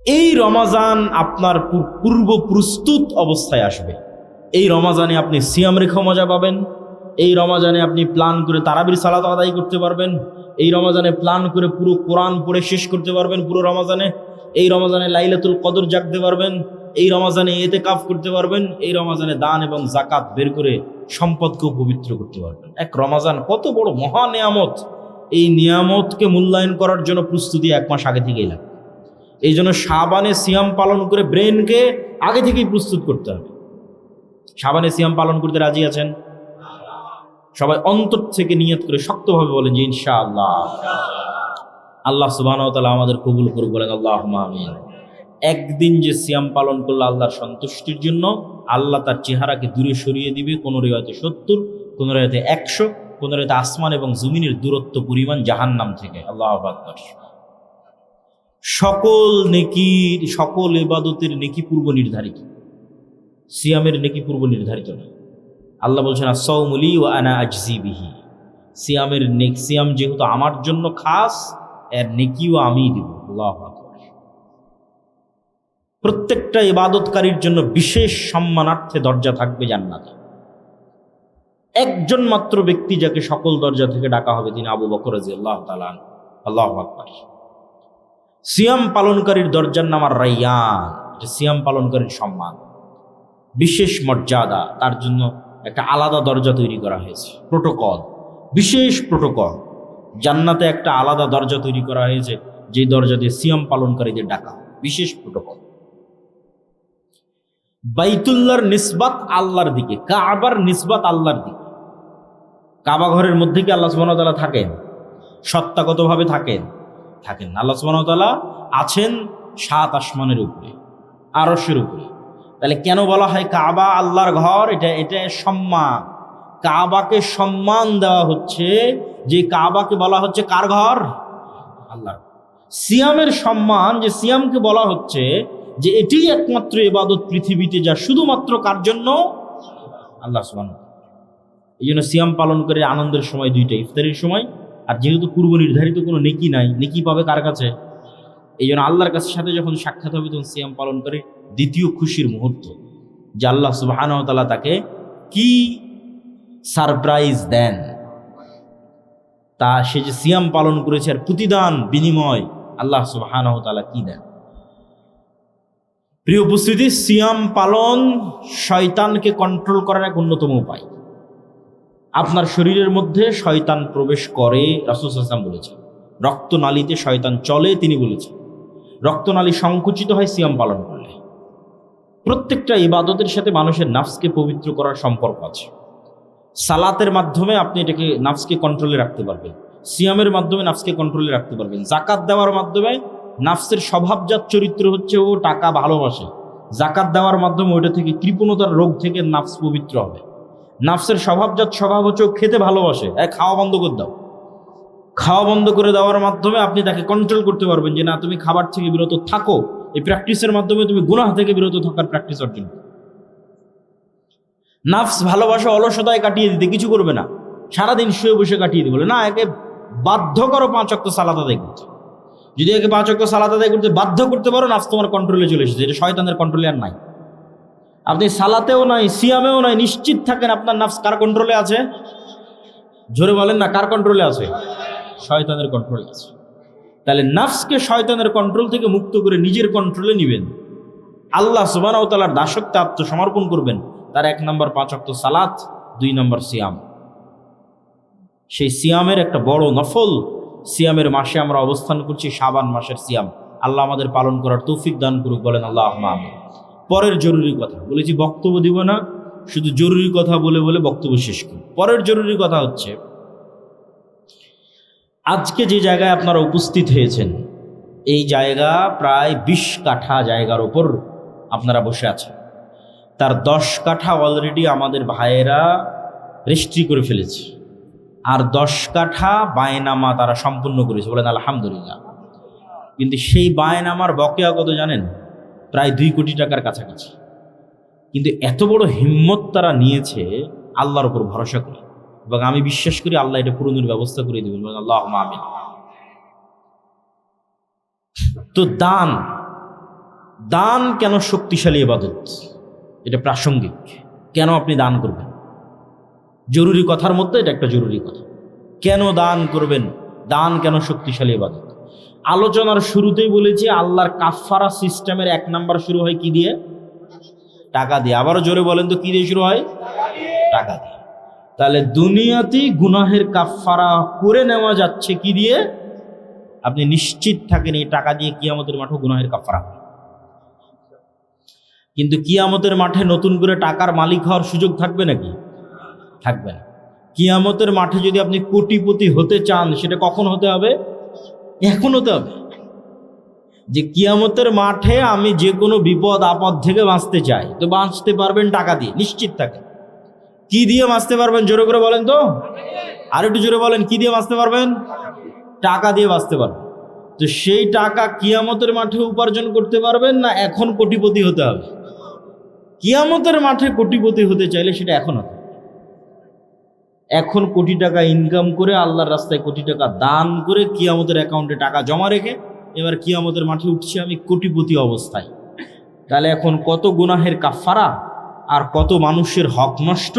এই রমাজান আপনার পূর্ব প্রস্তুত অবস্থায় আসবে। এই রমাজানে আপনি সিয়াম রেখে মজা পাবেন। এই রমাজানে আপনি প্ল্যান করে তারাবির সালাত আদায় করতে পারবেন। এই রমাজানে প্ল্যান করে পুরো কোরআন পড়ে শেষ করতে পারবেন পুরো রমাজানে। এই রমাজানে লাইলাতুল কদর জাগতে পারবেন। এই রমাজানে ইতিকাফ করতে পারবেন। এই রমাজানে দান এবং যাকাত বের করে সম্পদকেও পবিত্র করতে পারবেন। এক রমাজান কত বড় মহা নিয়ামত! এই নিয়ামতকে মূল্যায়ন করার জন্য প্রস্তুতি 1 মাস আগে থেকেই লাগে। এই জন্য শাবানে সিয়াম পালন করে ব্রেনকে আগে থেকেই প্রস্তুত করতে হবে। শাবানে সিয়াম পালন করতে রাজি আছেন? সবাই অন্তর থেকে নিয়ত করে শক্তভাবে বলেন যে ইনশাআল্লাহ। আল্লাহ সুবহানাহু ওয়া তাআলা আমাদের কবুল করুক, বলেন আল্লাহুম্মা আমিন। একদিন যে সিয়াম পালন করলে আল্লাহর সন্তুষ্টির জন্য আল্লাহ তার চেহারাকে দূরে সরিয়ে দিবে, কোন রিওয়ায়াতে 70, কোন রিওয়ায়াতে 100, কোন রিওয়ায়াতে আসমান এবং জমিনের দূরত্ব পরিমাণ জাহান্নাম থেকে। আল্লাহু আকবার। সকল নেকির, সকল ইবাদতের নেকি পূর্ব নির্ধারিত, সিয়ামের নেকি পূর্ব নির্ধারিত না। আল্লাহ বলছেন আস-সাওমু লি ওয়া আনা আজজি বিহি। সিয়ামের সিয়াম যেহেতু আমার জন্য খাস, এর নেকিও আমিই দিব। আল্লাহু আকবার। প্রত্যেকটা ইবাদতকারীর জন্য বিশেষ সম্মানার্থে দরজা থাকবে জান্নাতে। একজন মাত্র ব্যক্তি যাকে সকল দরজা থেকে ডাকা হবে, তিনি আবু বকর রাদিয়াল্লাহু তাআলা আনহু। আল্লাহু আকবার। সিয়াম পালনকারীর দরজার নাম আর রাইয়ান। সিয়াম পালনকারীর সম্মান, বিশেষ মর্যাদা, তার জন্য একটা আলাদা দরজা তৈরি করা হয়েছে, প্রোটোকল, বিশেষ প্রোটোকল। জান্নাতে একটা আলাদা দরজা তৈরি করা হয়েছে, যে দরজা দিয়ে সিয়াম পালনকারীদের ডাকা, বিশেষ প্রোটোকল। বাইতুল্লাহর নিসবাত আল্লাহর দিকে, কাবার নিসবাত আল্লাহর দিকে। কাবা ঘরের মধ্যে কি আল্লাহ সুবহানাহু ওয়া তাআলা থাকেন? সত্তাগতভাবে থাকেন? থাকেন। আল্লাহ সুবহানাহু ওয়া তাআলা আছেন 7 আসমানের উপরে, আরশের উপরে। তাহলে কেন বলা হয় কাবা আল্লাহর ঘর? এটা সম্মান। কাবাকে সম্মান দেওয়া হচ্ছে, যে কাবাকে বলা হচ্ছে কার ঘর? আল্লাহর। সিয়ামের সম্মান, যে সিয়ামকে বলা হচ্ছে যে এটাই একমাত্র ইবাদত পৃথিবীতে যা শুধুমাত্র কার জন্য? আল্লাহ সুবহানাহু ওয়া তাআলা। এই জন্য সিয়াম পালন করে আনন্দের সময় দুইটা, ইফতারের সময়, আর যেহেতু পূর্ব নির্ধারিত কোনো নেকি নাই, নেকি পাবে কার কাছে? এই জন্য আল্লাহর কাছে সাথে যখন সাক্ষাৎ হবে, তখন সিয়াম পালন করে দ্বিতীয় খুশির মুহূর্ত, যে আল্লাহ সুবহানাহু ওয়া তাআলা তাকে কি সারপ্রাইজ দেন, তা সে যে সিয়াম পালন করেছে আর প্রতিদান বিনিময় আল্লাহ সুবহানাহু ওয়া তাআলা কি দেন। প্রিয় উপস্থিতি, সিয়াম পালন শয়তানকে কন্ট্রোল করার এক অন্যতম উপায়। আপনার শরীরের মধ্যে শয়তান প্রবেশ করে, রাসূল সাল্লাল্লাহু আলাইহি ওয়াসাল্লাম বলেছেন। রক্তনালীতে শয়তান চলে, তিনি বলেছেন। রক্তনালী সংকুচিত হয় সিয়াম পালন করলে। প্রত্যেকটা ইবাদতের সাথে মানুষের নাফসকে পবিত্র করার সম্পর্ক আছে। সালাতের মাধ্যমে আপনি এটাকে নাফসকে কন্ট্রোলে রাখতে পারবেন, সিয়ামের মাধ্যমে নাফসকে কন্ট্রোলে রাখতে পারবেন। যাকাত দেওয়ার মাধ্যমে নাফসের স্বভাবজাত চরিত্র হচ্ছে ও টাকা ভালোবাসে, যাকাত দেওয়ার মাধ্যমে ওইটা থেকে কৃপণতার রোগ থেকে নাফস পবিত্র হবে। নাফসের স্বভাবজাত স্বভাব হচ্ছে ও খেতে ভালোবাসে, খাওয়া বন্ধ করে দাও। খাওয়া বন্ধ করে দেওয়ার মাধ্যমে আপনি তাকে কন্ট্রোল করতে পারবেন, যে না, তুমি খাবার থেকে বিরত থাকো। এই প্র্যাকটিসের মাধ্যমে তুমি গুনাহ থেকে বিরত থাকার প্র্যাকটিস অর্জন করো। নাফস ভালোবাসা অলসতায় কাটিয়ে দিতে, কিছু করবে না, সারাদিন শুয়ে বসে কাটিয়ে দিতে, বলে না, একে বাধ্য করো 5 ওয়াক্ত সালাত আদায় করতে। যদি একে 5 ওয়াক্ত সালাত আদায় করতে বাধ্য করতে পারো, নাফস তোমার কন্ট্রোলে চলে এসেছে। এটা শয়তানের কন্ট্রোলে আর নাই। আপনি সালাতেও নাই, সিয়ামেও নাই, নিশ্চিত থাকেন আপনার নাফস কার কন্ট্রোলে আছে? জোরে বলেন না, কার কন্ট্রোলে আছে? শয়তানের কন্ট্রোলে আছে। তাহলে নাফসকে শয়তানের কন্ট্রোল থেকে মুক্ত করে নিজের কন্ট্রোলে নিবেন, আল্লাহ সুবহানাহু ওয়া তাআলার দাসত্বে আত্মসমর্পণ করবেন। তার 1 নম্বর 5 ওয়াক্ত সালাত, 2 নম্বর সিয়াম। সেই সিয়ামের একটা বড় নফল, সিয়ামের মাসে আমরা অবস্থান করছি, শাবান মাসের সিয়াম। আল্লাহ আমাদের পালন করার তৌফিক দান করুক, বলেন আল্লাহুম্মা আমিন। পরের জরুরি কথা বলেছি, বক্তব্য দিব না, শুধু জরুরি কথা বলে বলে বক্তব্য শেষ করি। পরের জরুরি কথা হচ্ছে, আজকে যে জায়গায় আপনারা উপস্থিত হয়েছেন, এই জায়গা প্রায় 20 কাঠা জায়গার ওপর আপনারা বসে আছেন। তার 10 কাঠা অলরেডি আমাদের ভাইয়েরা রেজিস্ট্রি করে ফেলেছে, আর 10 কাঠা বায়নামা তারা সম্পূর্ণ করেছে, বলেন আলহামদুলিল্লাহ। কিন্তু সেই বায়নামার বকেয়া কত জানেন? প্রায় 2 কোটি টাকার কাছাকাছি। কিন্তু এত বড় হিম্মত তারা নিয়েছে আল্লাহর উপর ভরসা করে, এবং আমি বিশ্বাস করি আল্লাহ এটা পূরণের ব্যবস্থা করে দেবেন, আল্লাহুম্মা আমিন। তো দান, দান কেন শক্তিশালী ইবাদত, এটা প্রাসঙ্গিক। কেন আপনি দান করবেন, জরুরি কথার মধ্যে এটা একটা জরুরি কথা। কেন দান করবেন, দান কেন শক্তিশালী ইবাদত? আলোচনার শুরুতেই বলেছি আল্লাহর কাফারা সিস্টেমের 1 নাম্বার শুরু হয় কি দিয়ে? টাকা দিয়ে। আবারও জোরে বলেন তো, কি দিয়ে শুরু হয়? টাকা দিয়ে। তাহলে দুনিয়াতেই গুনাহের কাফারা করে নেওয়া যাচ্ছে কি দিয়ে? আপনি নিশ্চিত থাকেন এই টাকা দিয়ে কিয়ামতের মাঠে গুনাহের কাফারা হবে। কিন্তু কিয়ামতের মাঠে নতুন করে টাকার মালিক হওয়ার সুযোগ থাকবে নাকি? থাকবে না। কিয়ামতের মাঠে যদি আপনি কোটিপতি হতে চান, সেটা কখন হতে হবে? এখন হতে হবে। যে কিয়ামতের মাঠে আমি যে কোনো বিপদ আপদ থেকে বাঁচতে চাই, তো বাঁচতে পারবেন টাকা দিয়ে, নিশ্চিত থাকেন। কি দিয়ে বাঁচতে পারবেন জোরে করে বলেন তো, আর একটু জোরে বলেন, কি দিয়ে বাঁচতে পারবেন? টাকা দিয়ে বাঁচতে পারবেন। তো সেই টাকা কিয়ামতের মাঠে উপার্জন করতে পারবেন না এখন কোটিপতি হতে হবে? কিয়ামতের মাঠে কোটিপতি হতে চাইলে সেটা এখন হতে হবে। এখন কোটি টাকা ইনকাম করে আল্লাহর রাস্তায় কোটি টাকা দান করে কিয়ামতের অ্যাকাউন্টে টাকা জমা রেখে এবার কিয়ামতের মাঠে উঠছি আমি কোটিপতি অবস্থায়। তাহলে এখন কত গুনাহের কাফারা, আর কত মানুষের হক নষ্ট,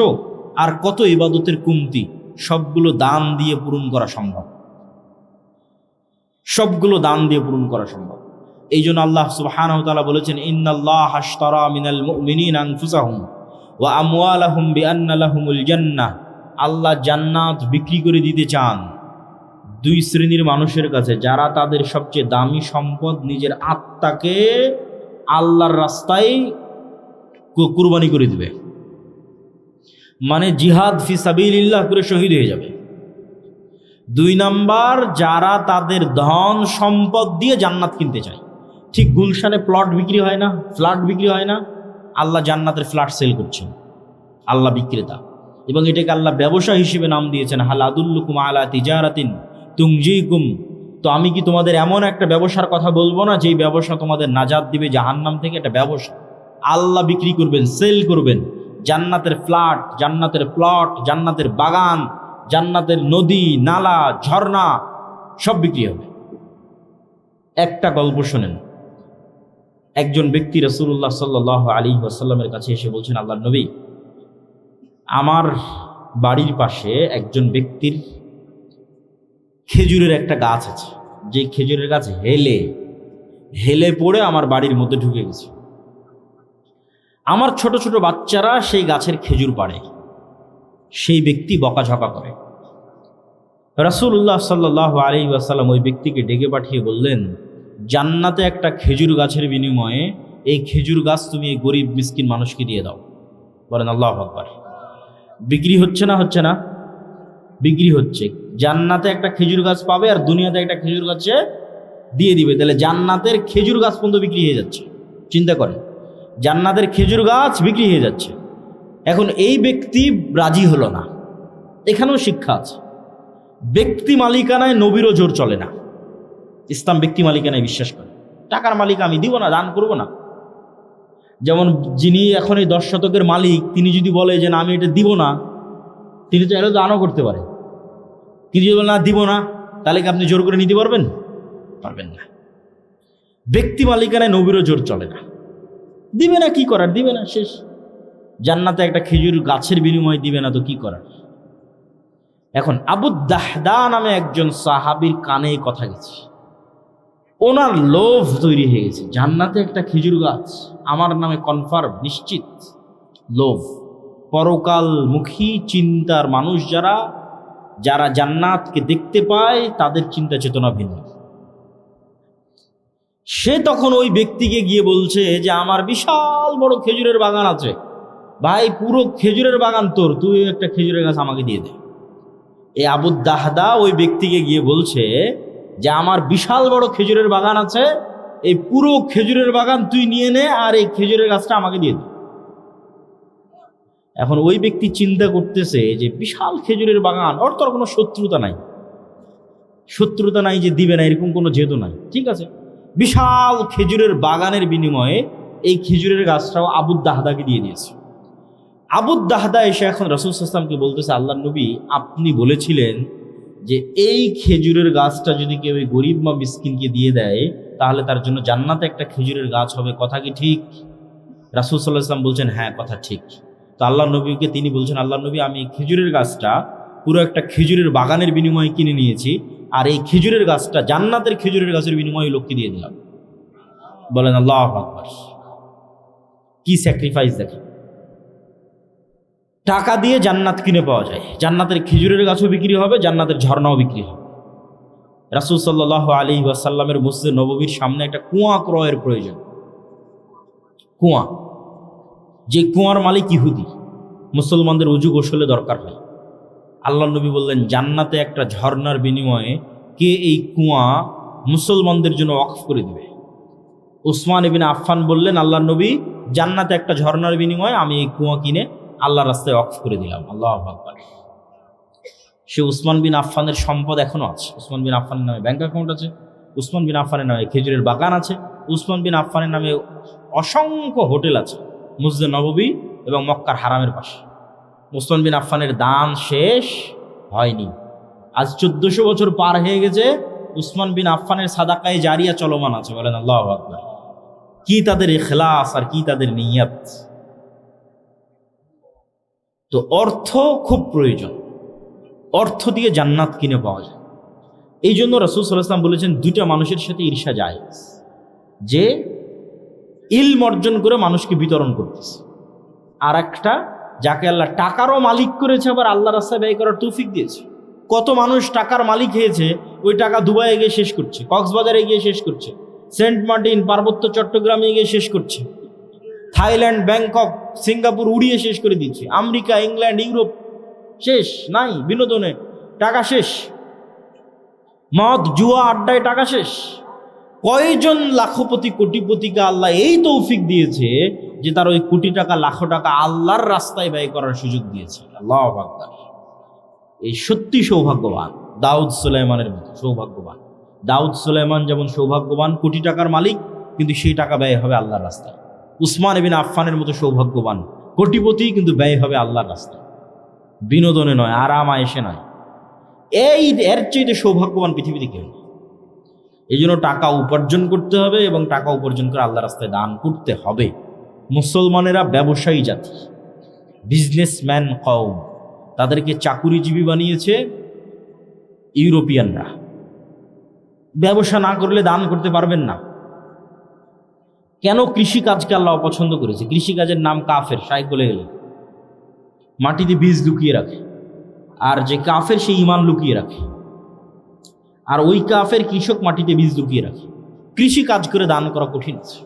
আর কত ইবাদতের কমতি, সবগুলো দান দিয়ে পূরণ করা সম্ভব। সবগুলো দান দিয়ে পূরণ করা সম্ভব। এই জন্য আল্লাহ সুবহানাহু ওয়া তাআলা বলেছেন, ইন্নাল্লাহা আশতারা মিনাল মুমিনিনা আনফুসাহুম ওয়া আমওয়ালাহুম বিআন্না লাহুমুল জান্নাহ। আল্লাহ জান্নাত বিক্রি করে দিতে চান 2 শ্রেণীর মানুষের কাছে, যারা তাদের সবচেয়ে দামি সম্পদ নিজের আত্মাকে আল্লাহর রাস্তায় কুরবানি করে দিবে, মানে জিহাদ ফি সাবিলিল্লাহ করে শহীদ হয়ে যাবে। 2 নাম্বার, যারা তাদের ধন সম্পদ দিয়ে জান্নাত কিনতে চায়। ঠিক গুলশানে প্লট বিক্রি হয় না, ফ্ল্যাট বিক্রি হয় না, আল্লাহ জান্নাতের ফ্ল্যাট সেল করছেন, আল্লাহ বিক্রেতা। এবং এটাকে আল্লাহ ব্যবসা হিসেবে নাম দিয়েছেন, হাল আদুল্লুকুম আলা তিজারাতিন তুনজিকুম। তো আমি কি তোমাদের এমন একটা ব্যবসার কথা বলবো না যেই ব্যবসা তোমাদের নাজাত দিবে জাহান্নাম থেকে? একটা ব্যবসা আল্লাহ বিক্রি করবেন, সেল করবেন। জান্নাতের ফ্ল্যাট, জান্নাতের প্লট, জান্নাতের বাগান, জান্নাতের নদী নালা ঝর্ণা সব বিক্রি হবে। একটা গল্প শোনেন। একজন ব্যক্তি রাসূলুল্লাহ সাল্লাল্লাহু আলাইহি ওয়াসাল্লামের কাছে এসে বলছেন, আল্লাহর নবী, আমার বাড়ির পাশে একজন ব্যক্তির খেজুরের একটা গাছ আছে, যে খেজুরের গাছ হেলে হেলে পড়ে আমার বাড়ির মধ্যে ঢুকে গেছে। আমার ছোট ছোট বাচ্চারা সেই গাছের খেজুর পাড়ে, সেই ব্যক্তি বকাঝকা করে। রাসূলুল্লাহ সাল্লাল্লাহু আলাইহি ওয়াসাল্লাম ওই ব্যক্তিকে ডেকে পাঠিয়ে বললেন, জান্নাতে একটা খেজুর গাছের বিনিময়ে এই খেজুর গাছ তুমি এই গরিব মিসকিন মানুষকে দিয়ে দাও। বলেন আল্লাহু আকবার। বিক্রি হচ্ছে না? হচ্ছে না? বিক্রি হচ্ছে। জান্নাতে একটা খেজুর গাছ পাবে আর দুনিয়াতে একটা খেজুর গাছে দিয়ে দিবে। তাহলে জান্নাতের খেজুর গাছ পর্যন্ত বিক্রি হয়ে যাচ্ছে। চিন্তা করেন, জান্নাতের খেজুর গাছ বিক্রি হয়ে যাচ্ছে। এখন এই ব্যক্তি রাজি হলো না। এখানেও শিক্ষা আছে। ব্যক্তি মালিকানায় নবীরও জোর চলে না। ইসলাম ব্যক্তি মালিকানায় বিশ্বাস করে। টাকার মালিক আমি দিব না, দান করব না। যেমন যিনি এখন এই 10 শতকের মালিক, তিনি যদি বলে যে না আমি এটা দিব না, তিনি তো এলো দানও করতে পারে। কিন্তু যদি বলে না দিব না, তাহলে কি আপনি জোর করে নিতে পারবেন? পারবেন না। ব্যক্তি মালিকানায় নবীরও জোর চলে না। দিবে না, কি করার? দিবে না, শেষ। জান্নাতে একটা খেজুর গাছের বিনিময়ে দিবে না তো কি করার? এখন আবু দাহদা নামে একজন সাহাবীর কানে এই কথা গেছে। ওনার লোভ তৈরি হয়ে গেছে, জান্নাতে একটা খেজুর গাছ আমার নামে কনফার্ম, নিশ্চিত। লোভ, পরকালমুখী চিন্তার মানুষ যারা যারা জান্নাতকে দেখতে পায় তাদের চিন্তা চেতনা ভিন্ন। সে তখন ওই ব্যক্তিকে গিয়ে বলছে যে আমার বিশাল বড় খেজুরের বাগান আছে, ভাই পুরো খেজুরের বাগান তোর, তুই একটা খেজুরের গাছ আমাকে দিয়ে দে। এই আবু দাহদা ওই ব্যক্তিকে গিয়ে বলছে যে আমার বিশাল বড় খেজুরের বাগান আছে, এই পুরো খেজুরের বাগান তুই নিয়ে নে আর এই খেজুরের গাছটা আমাকে দিয়ে দে। এখন ওই ব্যক্তি চিন্তা করতেছে যে বিশাল খেজুরের বাগান, ওর তোর কোনো শত্রুতা নাই, শত্রুতা নাই যে দিবে না, এরকম কোনো জেদও নাই। ঠিক আছে, বিশাল খেজুরের বাগানের বিনিময়ে এই খেজুরের গাছটাও আবু দাহদাকে দিয়ে দিয়েছে। আবু দাহদা এসে এখন রাসূল সাল্লাল্লাহু আলাইহি ওয়াসাল্লামকে বলতেছে, আল্লাহর নবী আপনি বলেছিলেন যে এই খেজুরের গাছটা যদি কেউ গরিব বা মিসকিনকে দিয়ে দেয় তাহলে তার জন্য জান্নাতে একটা খেজুরের গাছ হবে। কথা কি ঠিক? রাসূল সাল্লাল্লাহু আলাইহি ওয়াসাল্লাম বলছেন হ্যাঁ, কথা ঠিক। তো আল্লাহ নবীকে তিনি বলছেন, আল্লাহ নবী, আমি এই খেজুরের গাছটা পুরো একটা খেজুরের বাগানের বিনিময়ে কিনে নিয়েছি, আর এই খেজুরের গাছটা জান্নাতের খেজুরের গাছের বিনিময়ে লোককে দিয়ে দিলাম। বলেন আল্লাহু আকবার। কি স্যাক্রিফাইস দেখেন! টাকা দিয়ে জান্নাত কিনে পাওয়া যায়, জান্নাতের খেজুরের গাছও বিক্রি হবে, জান্নাতের ঝর্ণাও বিক্রি হবে। রাসূল সাল্লাল্লাহু আলাইহি ওয়াসাল্লামের মসজিদে নববীর সামনে একটা কুয়া ক্রয়ের প্রয়োজন। কুয়া, যে কুয়ার মালিক ইহুদি, মুসলমানদের উজু গোসলে দরকার হয়। আল্লাহ নবী বললেন, জান্নাতে একটা ঝর্ণার বিনিময়ে কে এই কুয়া মুসলমানদের জন্য ওয়াকফ করে দিবে? উসমান ইবনে আফফান বললেন, আল্লাহ নবী, জান্নাতে একটা ঝর্ণার বিনিময়ে আমি এই কুয়া কিনে আল্লাহর রাস্তায় ওয়াকফ করে দিলাম। আল্লাহু আকবার। সে উসমান বিন আফফানের সম্পদ এখনো আছে। উসমান বিন আফফানের নামে ব্যাংক অ্যাকাউন্ট আছে, উসমান বিন আফফানের নামে খেজুরের বাগান আছে, উসমান বিন আফফানের নামে অসংখ্য হোটেল আছে মসজিদে নববী এবং মক্কার হারামের পাশে। উসমান বিন আফফানের দান শেষ হয়নি। আজ 1400 বছর পার হয়ে গেছে, উসমান বিন আফফানের সাদাকায়ে জারিয়া চলমান আছে। বলেন আল্লাহু আকবার। কি তাদের ইখলাস আর কি তাদের নিয়ত! তো অর্থ খুব প্রয়োজন, অর্থ দিয়ে জান্নাত কিনে পাওয়া যায়। এই জন্য রাসূল সাল্লাল্লাহু আলাইহি ওয়াসাল্লাম বলেছেন, দুইটা মানুষের সাথে ঈর্ষা জায়েজ, যে ইলম অর্জন করে মানুষকে বিতরণ করতেছে, আর একটা যাকে আল্লাহ টাকারও মালিক করেছে, আবার আল্লাহর রাস্তায় ব্যয় করার তৌফিক দিয়েছে। কত মানুষ টাকার মালিক হয়েছে, ওই টাকা দুবাইয়ে গিয়ে শেষ করছে, কক্সবাজারে গিয়ে শেষ করছে, সেন্ট মার্টিন, পার্বত্য চট্টগ্রামে গিয়ে শেষ করছে, থাইল্যান্ড, ব্যাংকক, সিঙ্গাপুর উড়িয়ে শেষ করে দিচ্ছে, আমেরিকা, ইংল্যান্ড, ইউরোপ শেষ নাই, বিনোদনে টাকা শেষ, মদ জুয়া আড্ডায় টাকা শেষ। কয়জন লাখপতি কোটিপতিকে আল্লাহ এই তৌফিক দিয়েছে যে তার ওই কোটি টাকা লাখো টাকা আল্লাহর রাস্তায় ব্যয় করার সুযোগ দিয়েছে। আল্লাহু আকবার। এই সত্যি সৌভাগ্যবান, দাউদ সুলাইমানের মতো সৌভাগ্যবান। দাউদ সুলাইমান যেমন সৌভাগ্যবান, কোটি টাকার মালিক, কিন্তু সেই টাকা ব্যয় হবে আল্লাহর রাস্তায়। উসমান ইবনে আফফানের মতো সৌভাগ্যবান, কোটিপতি, কিন্তু ব্যয় হবে আল্লাহর রাস্তায়, বিনোদনে নয়, আরাম আয়েশে নয়। এর চাইতে সৌভাগ্যবান পৃথিবীতে কেউ নেই। এই জন্য টাকা উপার্জন করতে হবে এবং টাকা উপার্জন করে আল্লাহর রাস্তায় দান করতে হবে। মুসলমানেরা ব্যবসায়ী জাতি, বিজনেসম্যান কওম। তাদেরকে চাকুরিজীবী বানিয়েছে ইউরোপিয়ানরা। ব্যবসা না করলে দান করতে পারবেন না। কেন কৃষিকাজকে আল্লাহ অপছন্দ করেছে? কৃষিকাজের নাম কাফের, শাইখ বলে গেলেন। মাটিতে বীজ লুকিয়ে রাখে, আর যে কাফের সে ঈমান লুকিয়ে রাখে, আর ওই কাফের কৃষক মাটিতে বীজ লুকিয়ে রাখে। কৃষি কাজ করে দান করা কঠিন আছে।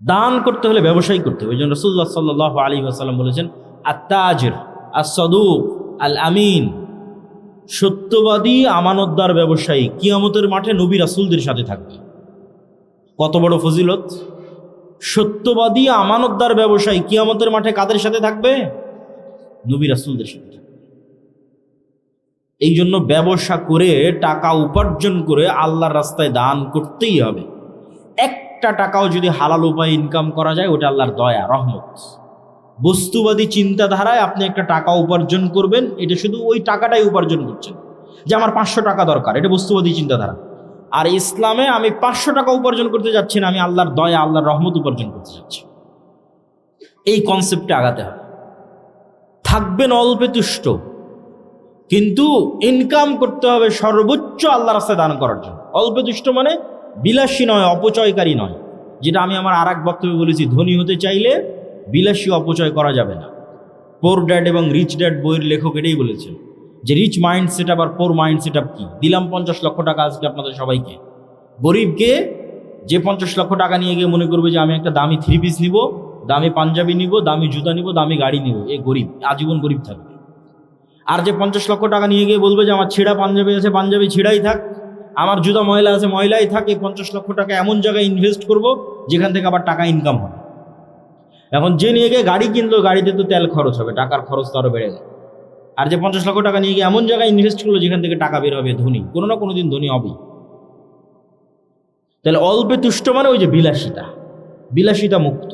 দান করতে হলে ব্যবসায়ী করতে হবে। ওই জন্য রাসূলুল্লাহ সাল্লাল্লাহু আলাইহি ওয়াসাল্লাম বলেছেন, আত-তাজির আস-সাদুক আল-আমিন, সত্যবাদী আমানতদার ব্যবসায়ী কিয়ামতের মাঠে নবী রাসূলদের সাথে থাকবে। কত বড় ফজিলত! সত্যবাদী আমানতদার ব্যবসায়ী কিয়ামতের মাঠে কাদের সাথে থাকবে? নবী রাসূলদের সাথে থাকবে। এই জন্য ব্যবসা করে টাকা উপার্জন করে আল্লাহর রাস্তায় দান করতেই হবে। একটা টাকাও যদি হালাল উপায়ে ইনকাম করা যায়, ওটা আল্লাহর দয়া, রহমত। বস্তুবাদী চিন্তাধারায় আপনি একটা টাকা উপার্জন করবেন, এটা শুধু ওই টাকাটাই উপার্জন করছেন, যে আমার 500 টাকা দরকার, এটা বস্তুবাদী চিন্তাধারা। আর ইসলামে আমি 500 টাকা উপার্জন করতে যাচ্ছি না, আমি আল্লাহর দয়া, আল্লাহর রহমত উপার্জন করতে যাচ্ছি। এই কনসেপ্টে আগাতে হবে। থাকবেন অল্পে তুষ্ট, কিন্তু ইনকাম করতে হবে সর্বোচ্চ আল্লাহর রাস্তায় দান করার জন্য। অল্পে তুষ্ট মানে বিলাসী নয়, অপচয়কারী নয়। যেটা আমি আমার আর এক বক্তব্যে বলেছি, ধনী হতে চাইলে বিলাসী অপচয় করা যাবে না। পোর ড্যাড এবং রিচ ড্যাড বইয়ের লেখক এটাই বলেছেন, যে রিচ মাইন্ড সেট আপ আর পোর মাইন্ড সেট আপ কি। দিলাম 50 লক্ষ টাকা আজকে আপনাদের সবাইকে। গরিবকে, যে 50 লক্ষ টাকা নিয়ে গিয়ে মনে করবে যে আমি একটা দামি 3 পিস নিব, দামি পাঞ্জাবি নিব, দামি জুতা নিব, দামি গাড়ি নিব, এ গরিব, আজীবন গরিব থাকবে। আর যে 50 লক্ষ টাকা নিয়ে গিয়ে বলবে যে আমার ছেঁড়া পাঞ্জাবি আছে, পাঞ্জাবি ছেঁড়াই থাক, আমার জুতা ময়লা আছে, ময়লাই থাক, এই 50 লক্ষ টাকা এমন জায়গায় ইনভেস্ট করব যেখান থেকে আবার টাকা ইনকাম হবে। এখন যে নিয়ে গিয়ে গাড়ি কিনলো, গাড়িতে তো তেল খরচ হবে, টাকার খরচ তো আরও বেড়ে গেল। আর যে 50 লক্ষ টাকা নিয়ে গিয়ে এমন জায়গায় ইনভেস্ট করলো যেখান থেকে টাকা বের হবে, ধনী কোনো না কোনো দিন ধনী হবেই। তাহলে অল্পে তুষ্ট মানে ওই যে বিলাসিতা, বিলাসিতা মুক্ত।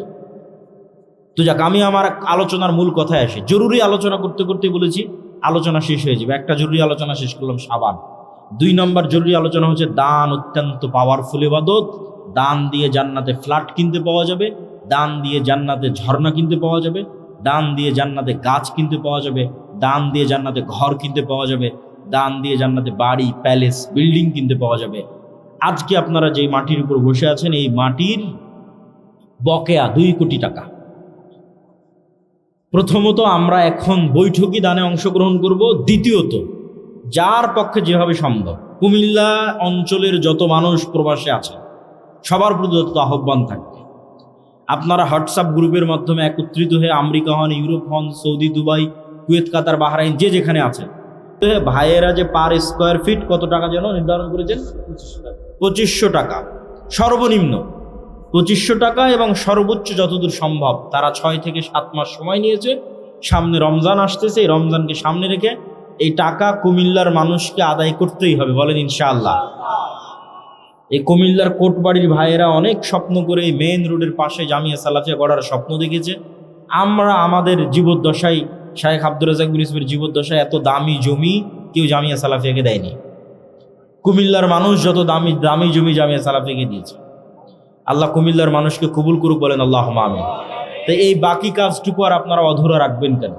তো যাক, আমি আমার আলোচনার মূল কথায় আসি। জরুরি আলোচনা করতে করতে বলেছি আলোচনা শেষ হয়ে যাবে। একটা জরুরি আলোচনা শেষ করলাম, সাবান। 2 নম্বর জরুরি আলোচনা হচ্ছে দান অত্যন্ত পাওয়ারফুল ইবাদত। দান দিয়ে জান্নাতে ফ্ল্যাট কিনতে পাওয়া যাবে, দান দিয়ে জান্নাতে ঝর্ণা কিনতে পাওয়া যাবে, দান দিয়ে জান্নাতে গাছ কিনতে পাওয়া যাবে, দান দিয়ে জান্নাতে ঘর কিনতে পাওয়া যাবে, দান দিয়ে জান্নাতে বাড়ি, প্যালেস, বিল্ডিং কিনতে পাওয়া যাবে। আজকে আপনারা যে মাটির উপর বসে আছেন, এই মাটির বকেয়া 2 কোটি টাকা। প্রথমত আমরা এখন বৈঠকি দানে অংশগ্রহণ করব। দ্বিতীয়ত, যার পক্ষে যেভাবে সম্ভব কুমিল্লা অঞ্চলের যত মানুষ প্রবাসে আছে সবার প্রতি যত আহ্বান থাকবে, আপনারা হোয়াটসঅ্যাপ গ্রুপের মাধ্যমে একত্রিত হয়ে আমেরিকা হন, ইউরোপ হন, সৌদি, দুবাই, কুয়েত, কাতার, বাহরাইন, যে যেখানে আছে, ভাইয়েরা যে পার স্কোয়ার ফিট কত টাকা যেন নির্ধারণ করেছেন, 2500 টাকা সর্বনিম্ন, 2500 টাকা, এবং সর্বোচ্চ যতদূর সম্ভব তারা 6 থেকে 7 মাস সময় নিয়েছে। সামনে রমজান আসতেছে, এই রমজানকে সামনে রেখে এই টাকা কুমিল্লার মানুষকে আদায় করতেই হবে, বলেন ইনশাআল্লাহ। এই কুমিল্লার কোটবাড়ির ভাইয়েরা অনেক স্বপ্ন করে এই মেইন রোডের পাশে জামিয়া সালাফিয়া গড়ার স্বপ্ন দেখেছে। আমরা আমাদের জীবদ্দশায়, শায়েখ আব্দুর রাজ্জাক বিন ইউসুফের জীবদ্দশায় এত দামি জমি কেউ জামিয়া সালাফিয়াকে দেয়নি। কুমিল্লার মানুষ যত দামি দামি জমি জামিয়া সালাফিয়াকে দিয়েছে। আল্লাহ কুমিল্লার মানুষকে কবুল করুক, বলেন আল্লাহুম্মা আমিন। তাই এই বাকি কাজটুকু আর আপনারা অধুরা রাখবেন কেন?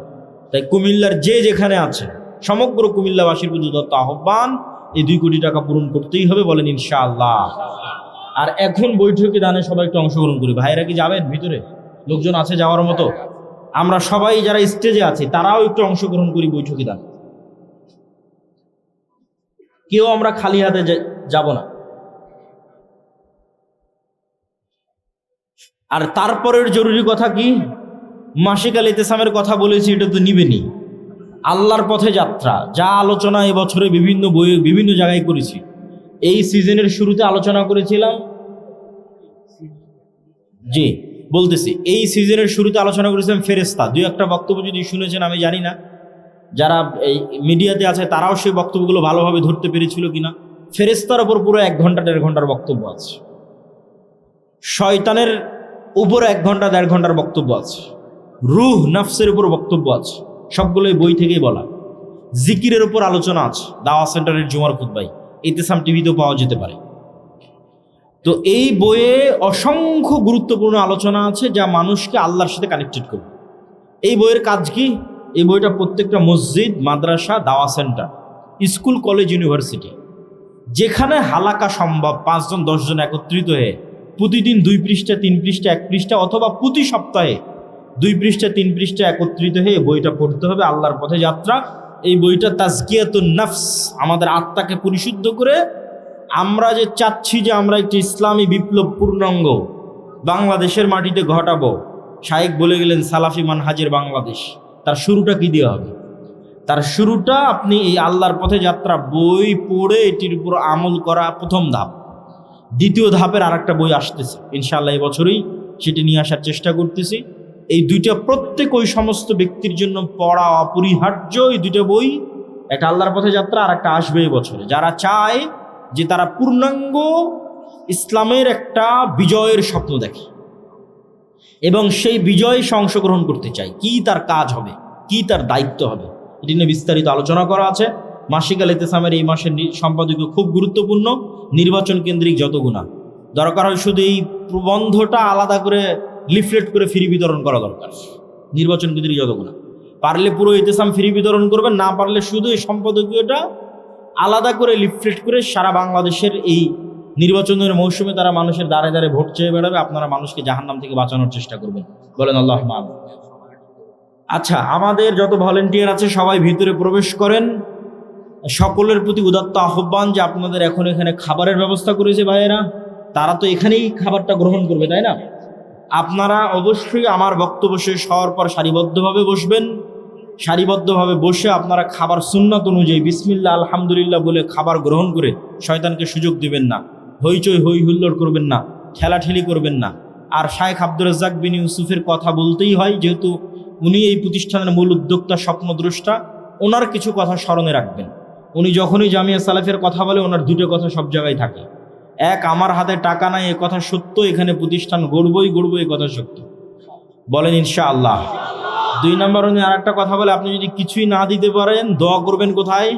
তাই কুমিল্লার যে যেখানে আছে সমগ্র কুমিল্লাবাসীর প্রতি দত্ত আহ্বান, এই 2 কোটি টাকা পূরণ করতেই হবে, বলেন ইনশাআল্লাহ। আর এখন বৈঠকে দানে সবাই একটু অংশগ্রহণ করি। ভাইরা কি যাবেন ভিতরে? লোকজন আছে যাওয়ার মতো? আমরা সবাই যারা স্টেজে আছি তারাও একটু অংশগ্রহণ করি বৈঠকে দান। কেউ আমরা খালি হাতে যাব না। আর তারপরের জরুরি কথা কি, মাসিক আল ইতিসামের কথা বলেছি, এটা তো নিবেনি। আল্লাহর পথে যাত্রা, যা আলোচনা এবছরে বিভিন্ন বইয়ে বিভিন্ন জায়গায় করেছি। এই সিজনের শুরুতে আলোচনা করেছিলাম, জি বলতেছি, এই সিজনের শুরুতে আলোচনা করেছিলাম ফেরেশতা। 2-1টা বক্তব্য যদি শুনেছেন আমি জানি না, যারা এই মিডিয়াতে আছে তারাও সেই বক্তব্যগুলো ভালোভাবে ধরতে পেরেছিল কিনা। ফেরেশতার ওপর পুরো 1 ঘন্টা 1.5 ঘন্টার বক্তব্য আছে, শয়তানের উপর 1 ঘন্টা 1.5 ঘন্টার বক্তব্য আছে, রূহ নফসের উপর বক্তব্য আছে, সবগুলোই বই থেকেই বলা। জিকিরের উপর আলোচনা আছে দাওয়া সেন্টারের জুমার খুতবায়, ইতিসাম টিভিতেও পাওয়া যেতে পারে। তো এই বইয়ে অসংখ্য গুরুত্বপূর্ণ আলোচনা আছে যা মানুষকে আল্লাহর সাথে কানেক্টেড করবে। এই বইয়ের কাজ কি? এই বইটা প্রত্যেকটা মসজিদ, মাদ্রাসা, দাওয়া সেন্টার, স্কুল, কলেজ, ইউনিভার্সিটি, যেখানে হালাকা সম্ভব 5 জন 10 জন একত্রিত হয়ে প্রতিদিন 2 পৃষ্ঠা 3 পৃষ্ঠা 1 পৃষ্ঠা অথবা প্রতি সপ্তাহে 2 পৃষ্ঠা 3 পৃষ্ঠা একত্রিত হয়ে বইটা পড়তে হবে। আল্লাহর পথে যাত্রা। এই বইটা তাজকিয়াতুন নফস, আমাদের আত্মাকে পরিশুদ্ধ করে আমরা যে চাচ্ছি যে আমরা একটি ইসলামী বিপ্লব পূর্ণাঙ্গ বাংলাদেশের মাটিতে ঘটাবো। শায়েখ বলে গেলেন সালাফি মানহাজের বাংলাদেশ। তার শুরুটা কি দিয়ে হবে? তার শুরুটা আপনি এই আল্লাহর পথে যাত্রা বই পড়ে এটির উপর আমল করা প্রথম ধাপ। দ্বিতীয় ধাপের আরেকটা বই আসতেছে ইনশাআল্লাহ, এই বছরই সেটি নিয়ে আসার চেষ্টা করতেছি। এই 2টা প্রত্যেক ওই সমস্ত ব্যক্তির জন্য পড়া অপরিহার্য। এই 2টা বই, একটা আল্লাহর পথে যাত্রা আর একটা আসবে এই বছরে, যারা চায় যে তারা পূর্ণাঙ্গ ইসলামের একটা বিজয়ের স্বপ্ন দেখে এবং সেই বিজয়ে অংশগ্রহণ করতে চায়, কি তার কাজ হবে, কি তার দায়িত্ব হবে, এটি নিয়ে বিস্তারিত আলোচনা করা আছে। মাসিক আল ইতিসামের এই মাসের সম্পাদকীয় খুব গুরুত্বপূর্ণ। নির্বাচন কেন্দ্রিক যত গুণা দরকার হয়, শুধু এই প্রবন্ধটা আলাদা করে লিফলেট করে ফ্রি বিতরণ করা দরকার। নির্বাচন কেন্দ্রিক যত গুণা, পারলে পুরো ইতিসাম ফ্রি বিতরণ করবেন, না পারলে শুধু এই সম্পাদকীয়টা আলাদা করে লিফলেট করে সারা বাংলাদেশের এই নির্বাচনের মৌসুমে তারা মানুষের দ্বারে দ্বারে ভোট চেয়ে বেড়াবে। আপনারা মানুষকে জাহান্নাম থেকে বাঁচানোর চেষ্টা করবেন, বলেন আল্লাহুম্মা আমিন। আচ্ছা, আমাদের যত ভলেন্টিয়ার আছে সবাই ভিতরে প্রবেশ করেন। সকলের প্রতি উদাত্ত আহ্বান যে আপনাদের এখন এখানে খাবারের ব্যবস্থা করেছে ভাইয়েরা, তারা তো এখানেই খাবারটা গ্রহণ করবে, তাই না? আপনারা অবশ্যই আমার বক্তব্য শেষ হওয়ার পর সারিবদ্ধভাবে বসবেন। সারিবদ্ধভাবে বসে আপনারা খাবার সুন্নাত অনুযায়ী বিসমিল্লাহ আলহামদুলিল্লাহ বলে খাবার গ্রহণ করে শয়তানকে সুযোগ দিবেন না, হইচই হই হুল্লোড় করবেন না, ঠেলাঠেলি করবেন না। আর শায়েখ আব্দুর রাজ্জাক বিন ইউসুফের কথা বলতেই হয়, যেহেতু উনি এই প্রতিষ্ঠানের মূল উদ্যোক্তা, স্বপ্নদ্রষ্টা। ওনার কিছু কথা স্মরণে রাখবেন। উনি যখনই জামিয়া সালাফের কথা বলে ওনার 2টো কথা সব জায়গায় থাকে। এক, আমার হাতে টাকা নাই এ কথা সত্য, এখানে প্রতিষ্ঠান গড়বই এ কথা সত্য, বলেন ইনশাআল্লাহ। 2 নম্বর উনি আর একটা কথা বলে, আপনি যদি কিছুই না দিতে পারেন দোয়া করবেন কোথায়?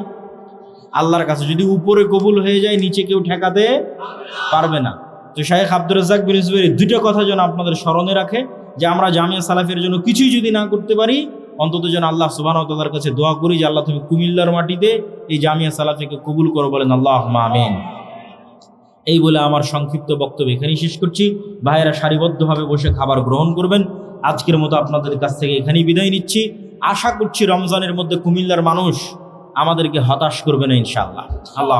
আল্লাহর কাছে। যদি উপরে কবুল হয়ে যায় নিচে কেউ ঠেকাতে পারবে না। তো শাইখ আব্দুর রাজ্জাক বিন জুবাইর দুইটা কথা যেন আপনাদের স্মরণে রাখে, যে আমরা জামিয়া সালাফের জন্য কিছুই যদি না করতে পারি, অন্তত যেন আল্লাহ সুবহানাহু ওয়া তাআলার কাছে দোয়া করি যে আল্লাহ তুমি কুমিল্লার মাটিতে এই জামিয়া সালাফিকে কবুল করো, বলেন আল্লাহুম্মা আমিন। এই বলে আমার সংক্ষিপ্ত বক্তব্য এখানেই শেষ করছি। ভাইয়েরা সারিবদ্ধভাবে বসে খাবার গ্রহণ করবেন। আজকের মতো আপনাদের কাছ থেকে এখানেই বিদায় নিচ্ছি। আশা করছি রমজানের মধ্যে কুমিল্লার মানুষ আমাদেরকে হতাশ করবে না ইনশাআল্লাহ। আল্লাহ